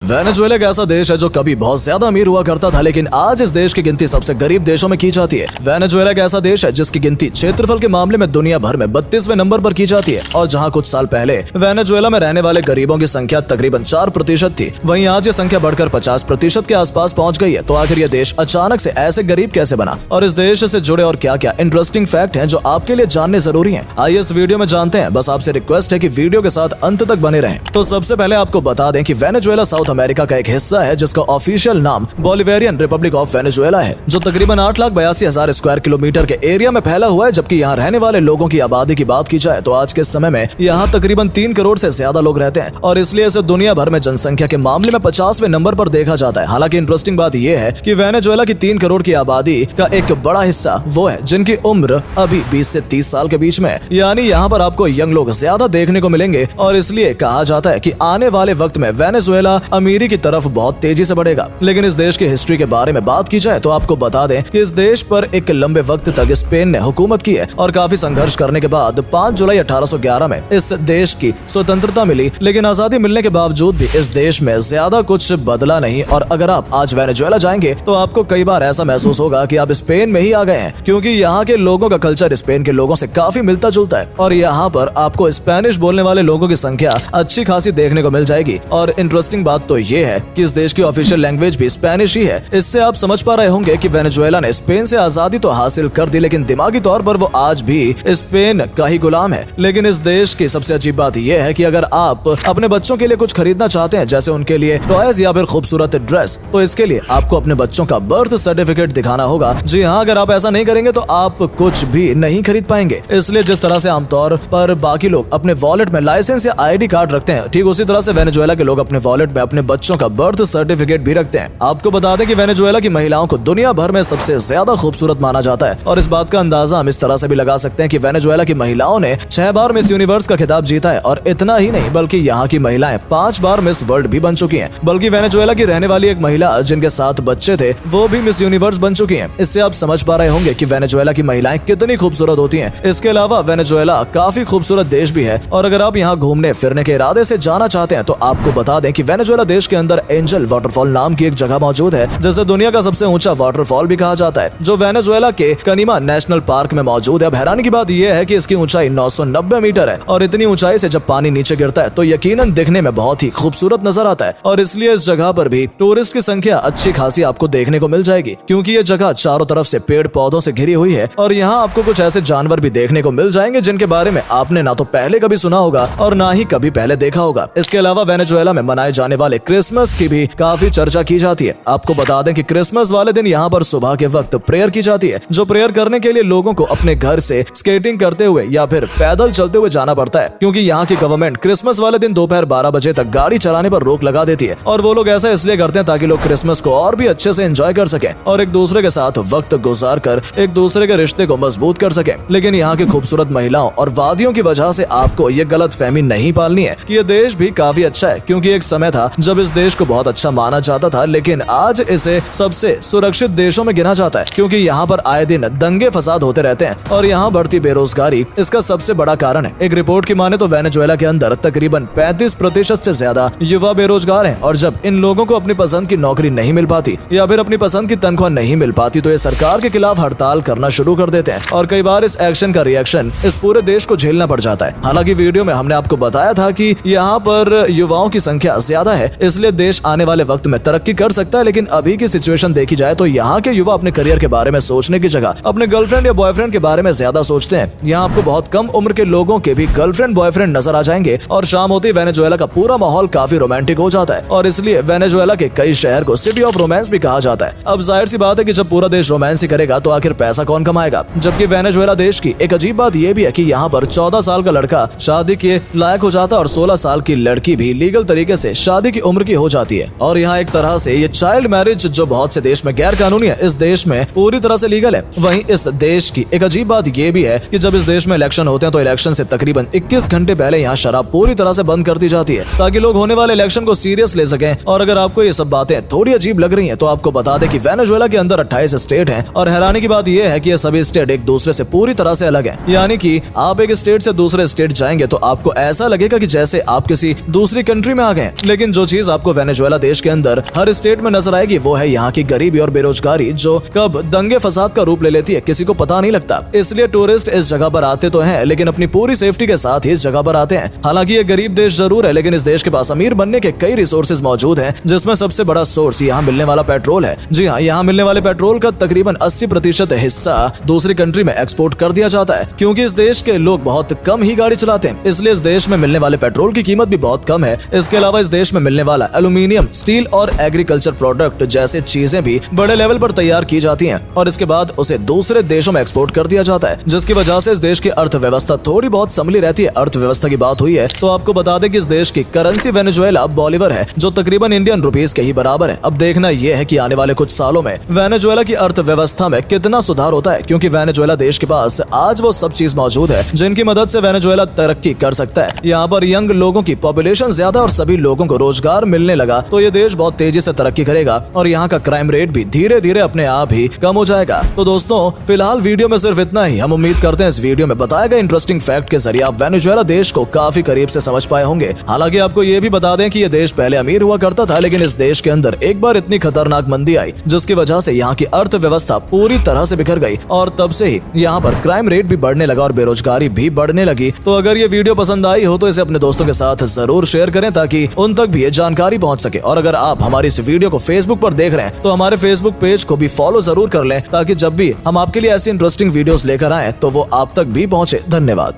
Venezuela एक ऐसा देश है जो कभी बहुत ज्यादा अमीर हुआ करता था, लेकिन आज इस देश की गिनती सबसे गरीब देशों में की जाती है। वेनेजुएला एक ऐसा देश है जिसकी गिनती क्षेत्रफल के मामले में दुनिया भर में 32वें नंबर पर की जाती है, और जहां कुछ साल पहले वेनेजुएला में रहने वाले गरीबों की संख्या तकरीबन 4% थी, वहीं आज ये संख्या बढ़कर 50% के आसपास पहुंच गई है। तो आखिर ये देश अचानक से ऐसे गरीब कैसे बना, और इस देश से जुड़े और क्या क्या इंटरेस्टिंग फैक्ट हैं जो आपके लिए जानने जरूरी हैं, आइए इस वीडियो में जानते हैं। बस आपसे रिक्वेस्ट है कि वीडियो के साथ अंत तक बने रहें। तो सबसे पहले आपको बता दें कि वेनेजुएला साउथ अमेरिका का एक हिस्सा है जिसका ऑफिशियल नाम बोलिवेरियन रिपब्लिक ऑफ वेनेजुएला है, जो तकरीबन 8,82,000 स्क्वायर किलोमीटर के एरिया में फैला हुआ है। जबकि यहाँ रहने वाले लोगों की आबादी की बात की जाए तो आज के समय में यहाँ तकरीबन 3 करोड़ से ज्यादा लोग रहते हैं, और इसलिए इसे दुनिया भर में जनसंख्या के मामले में 50वें नंबर पर देखा जाता है। हालांकि इंटरेस्टिंग बात यह है कि वेनेजुएला की 3 करोड़ की आबादी का एक बड़ा हिस्सा वो है जिनकी उम्र अभी 20 से 30 साल के बीच में है, यानी यहाँ पर आपको यंग लोग ज्यादा देखने को मिलेंगे, और इसलिए कहा जाता है कि आने वाले वक्त में वेनेजुएला अमीरी की तरफ बहुत तेजी से बढ़ेगा। लेकिन इस देश की हिस्ट्री के बारे में बात की जाए तो आपको बता दें कि इस देश पर एक लंबे वक्त तक स्पेन ने हुकूमत की है, और काफी संघर्ष करने के बाद 5 जुलाई 1811 में इस देश की स्वतंत्रता मिली। लेकिन आजादी मिलने के बावजूद भी इस देश में ज्यादा कुछ बदला नहीं, और अगर आप आज वेनेजुएला जाएंगे तो आपको कई बार ऐसा महसूस होगा कि आप स्पेन में ही आ गए हैं, क्योंकि यहाँ के लोगों का कल्चर स्पेन के लोगों से काफी मिलता जुलता है, और यहाँ पर आपको स्पेनिश बोलने वाले लोगों की संख्या अच्छी खासी देखने को मिल जाएगी। और इंटरेस्टिंग बात तो ये है कि इस देश की ऑफिशियल लैंग्वेज भी स्पेनिश ही है। इससे आप समझ पा रहे होंगे कि वेनेजुएला ने स्पेन से आजादी तो हासिल कर दी, लेकिन दिमागी तौर पर वो आज भी स्पेन का ही गुलाम है। लेकिन इस देश की सबसे अजीब बात यह है कि अगर आप अपने बच्चों के लिए कुछ खरीदना चाहते हैं, जैसे उनके लिए टॉयज या फिर खूबसूरत ड्रेस, तो इसके लिए आपको अपने बच्चों का बर्थ सर्टिफिकेट दिखाना होगा। जी हाँ, अगर आप ऐसा नहीं करेंगे तो आप कुछ भी नहीं खरीद पाएंगे। इसलिए जिस तरह से आमतौर पर बाकी लोग अपने वॉलेट में लाइसेंस या आईडी कार्ड रखते हैं, ठीक उसी तरह से वेनेजुएला के लोग अपने वॉलेट में अपने बच्चों का बर्थ सर्टिफिकेट भी रखते हैं। आपको बता दें कि वेनेजुएला की महिलाओं को दुनिया भर में सबसे ज्यादा खूबसूरत माना जाता है, और इस बात का अंदाजा हम इस तरह से भी लगा सकते हैं कि वेनेजुएला की महिलाओं ने 6 बार मिस यूनिवर्स का खिताब जीता है, और इतना ही नहीं बल्कि यहाँ की महिलाएं 5 बार मिस वर्ल्ड भी बन चुकी हैं। बल्कि वेनेजुएला की रहने वाली एक महिला जिनके 7 बच्चे थे वो भी मिस यूनिवर्स बन चुकी हैं। इससे आप समझ पा रहे होंगे कि वेनेजुएला की महिलाएं कितनी खूबसूरत होती हैं। इसके अलावा वेनेजुएला काफी खूबसूरत देश भी है, और अगर आप यहाँ घूमने फिरने के इरादे से जाना चाहते हैं तो आपको बता दें कि वेनेजुएला देश के अंदर एंजल वाटरफॉल नाम की एक जगह मौजूद है, जिसे दुनिया का सबसे ऊंचा वाटरफॉल भी कहा जाता है, जो वेनेजुएला के कनीमा नेशनल पार्क में मौजूद है। अब हैरानी की बात यह है कि इसकी ऊंचाई 990 मीटर है, और इतनी ऊंचाई से जब पानी नीचे गिरता है तो यकीनन दिखने में बहुत ही खूबसूरत नजर आता है, और इसलिए इस जगह पर भी टूरिस्ट की संख्या अच्छी खासी आपको देखने को मिल जाएगी, क्योंकि ये जगह चारों तरफ से पेड़ पौधों से घिरी हुई है। और यहाँ आपको कुछ ऐसे जानवर भी देखने को मिल जाएंगे जिनके बारे में आपने ना तो पहले कभी सुना होगा और ना ही कभी पहले देखा होगा। इसके अलावा वेनेजुएला में मनाए जाने वाले क्रिसमस की भी काफी चर्चा की जाती है। आपको बता दें कि क्रिसमस वाले दिन यहाँ पर सुबह के वक्त प्रेयर की जाती है, जो प्रेयर करने के लिए लोगों को अपने घर से स्केटिंग करते हुए या फिर पैदल चलते हुए जाना पड़ता है, क्योंकि यहाँ की गवर्नमेंट क्रिसमस वाले दिन दोपहर 12 बजे तक गाड़ी चलाने पर रोक लगा देती है। और वो लोग ऐसा इसलिए करते हैं ताकि लोग क्रिसमस को और भी अच्छे से एंजॉय कर सकें और एक दूसरे के साथ वक्त गुजार कर एक दूसरे के रिश्ते को मजबूत कर सकें। लेकिन यहाँ की खूबसूरत महिलाओं और वादियों की वजह से आपको ये गलत फहमी नहीं पालनी है कि ये देश भी काफी अच्छा है, क्योंकि एक समय था जब इस देश को बहुत अच्छा माना जाता था, लेकिन आज इसे सबसे सुरक्षित देशों में गिना जाता है, क्योंकि यहाँ पर आए दिन दंगे फसाद होते रहते हैं, और यहाँ बढ़ती बेरोजगारी इसका सबसे बड़ा कारण है। एक रिपोर्ट की माने तो वेनेजुएला के अंदर तकरीबन 35% से ज्यादा युवा बेरोजगार हैं, और जब इन लोगों को अपनी पसंद की नौकरी नहीं मिल पाती या फिर अपनी पसंद की तनख्वाह नहीं मिल पाती तो ये सरकार के खिलाफ हड़ताल करना शुरू कर देते हैं, और कई बार इस एक्शन का रिएक्शन इस पूरे देश को झेलना पड़ जाता है। हालांकि वीडियो में हमने आपको बताया था कि यहाँ पर युवाओं की संख्या ज्यादा है, इसलिए देश आने वाले वक्त में तरक्की कर सकता है। लेकिन अभी की सिचुएशन देखी जाए तो यहाँ के युवा अपने करियर के बारे में सोचने की जगह अपने गर्लफ्रेंड या बॉयफ्रेंड के बारे में ज्यादा सोचते हैं। यहाँ आपको बहुत कम उम्र के लोगों के भी गर्लफ्रेंड बॉयफ्रेंड नजर आ जाएंगे, और शाम होती वेनेजुएला का पूरा माहौल काफी रोमांटिक हो जाता है, और इसलिए वेनेजुएला के कई शहर को सिटी ऑफ रोमांस भी कहा जाता है। अब जाहिर सी बात है कि जब पूरा देश रोमांस ही करेगा तो आखिर पैसा कौन कमाएगा। जबकि वेनेजुएला देश की एक अजीब बात यह भी है कि यहाँ पर 14 साल का लड़का शादी के लायक हो जाता है, और 16 साल की लड़की भी लीगल तरीके से शादी की उम्र की हो जाती है। और यहाँ एक तरह से ये चाइल्ड मैरिज जो बहुत से देश में गैर कानूनी है, इस देश में पूरी तरह से लीगल है। वहीं इस देश की एक अजीब बात ये भी है कि जब इस देश में इलेक्शन होते हैं तो इलेक्शन से तकरीबन 21 घंटे पहले यहाँ शराब पूरी तरह से बंद कर दी जाती है, ताकि लोग होने वाले इलेक्शन को सीरियस ले सकें। और अगर आपको ये सब बातें थोड़ी अजीब लग रही हैं तो आपको बता दें कि वेनेजुएला के अंदर 28 स्टेट हैं, और हैरानी की बात यह है कि ये सभी स्टेट एक दूसरे से पूरी तरह से अलग हैं। यानी कि आप एक स्टेट से दूसरे स्टेट जाएंगे तो आपको ऐसा लगेगा कि जैसे आप किसी दूसरी कंट्री में आ गए। लेकिन जो चीज चीज आपको वेनेजुएला देश के अंदर हर स्टेट में नजर आएगी वो है यहाँ की गरीबी और बेरोजगारी, जो कब दंगे फसाद का रूप ले लेती है किसी को पता नहीं लगता। इसलिए टूरिस्ट इस जगह पर आते तो हैं, लेकिन अपनी पूरी सेफ्टी के साथ ही इस जगह पर आते हैं। हालांकि ये गरीब देश जरूर है, लेकिन इस देश के पास अमीर बनने के कई रिसोर्सेज मौजूद हैं, जिसमें सबसे बड़ा सोर्स यहाँ मिलने वाला पेट्रोल है। जी हाँ, यहाँ मिलने वाले पेट्रोल का तकरीबन 80% हिस्सा दूसरी कंट्री में एक्सपोर्ट कर दिया जाता है, क्योंकि इस देश के लोग बहुत कम ही गाड़ी चलाते हैं, इसलिए इस देश में मिलने वाले पेट्रोल की कीमत भी बहुत कम है। इसके अलावा इस देश में मिलने वाला एल्यूमिनियम, स्टील और एग्रीकल्चर प्रोडक्ट जैसे चीजें भी बड़े लेवल पर तैयार की जाती हैं और इसके बाद उसे दूसरे देशों में एक्सपोर्ट कर दिया जाता है, जिसकी वजह से इस देश की अर्थव्यवस्था थोड़ी बहुत संभली रहती है। अर्थव्यवस्था की बात हुई है तो आपको बता दें कि इस देश की करेंसी वेनेजुएला बॉलीवर है, जो तकरीबन इंडियन रुपीस के ही बराबर है। अब देखना यह है कि आने वाले कुछ सालों में वेनेजुएला की अर्थव्यवस्था में कितना सुधार होता है, क्योंकि वेनेजुएला देश के पास आज वो सब चीज मौजूद है जिनकी मदद से वेनेजुएला तरक्की कर सकता है। यहाँ पर यंग लोगों की पॉपुलेशन ज्यादा और सभी लोगों को रोजगार मिलने लगा तो ये देश बहुत तेजी से तरक्की करेगा और यहाँ का क्राइम रेट भी धीरे धीरे अपने आप ही कम हो जाएगा। तो दोस्तों, फिलहाल वीडियो में सिर्फ इतना ही। हम उम्मीद करते हैं इस वीडियो में बताए गए इंटरेस्टिंग फैक्ट के जरिए आप वेनेजुएला देश को काफी करीब से समझ पाए होंगे। हालांकि आपको ये भी बता दें कि ये देश पहले अमीर हुआ करता था, लेकिन इस देश के अंदर एक बार इतनी खतरनाक मंदी आई जिसकी वजह से यहाँ की अर्थव्यवस्था पूरी तरह से बिखर गई और तब से ही यहाँ पर क्राइम रेट भी बढ़ने लगा और बेरोजगारी भी बढ़ने लगी। तो अगर ये वीडियो पसंद आई हो तो इसे अपने दोस्तों के साथ जरूर शेयर करें ताकि उन तक भी ये जानकारी पहुंच सके। और अगर आप हमारी इस वीडियो को फेसबुक पर देख रहे हैं तो हमारे फेसबुक पेज को भी फॉलो जरूर कर लें ताकि जब भी हम आपके लिए ऐसी इंटरेस्टिंग वीडियोस लेकर आए तो वो आप तक भी पहुंचे। धन्यवाद।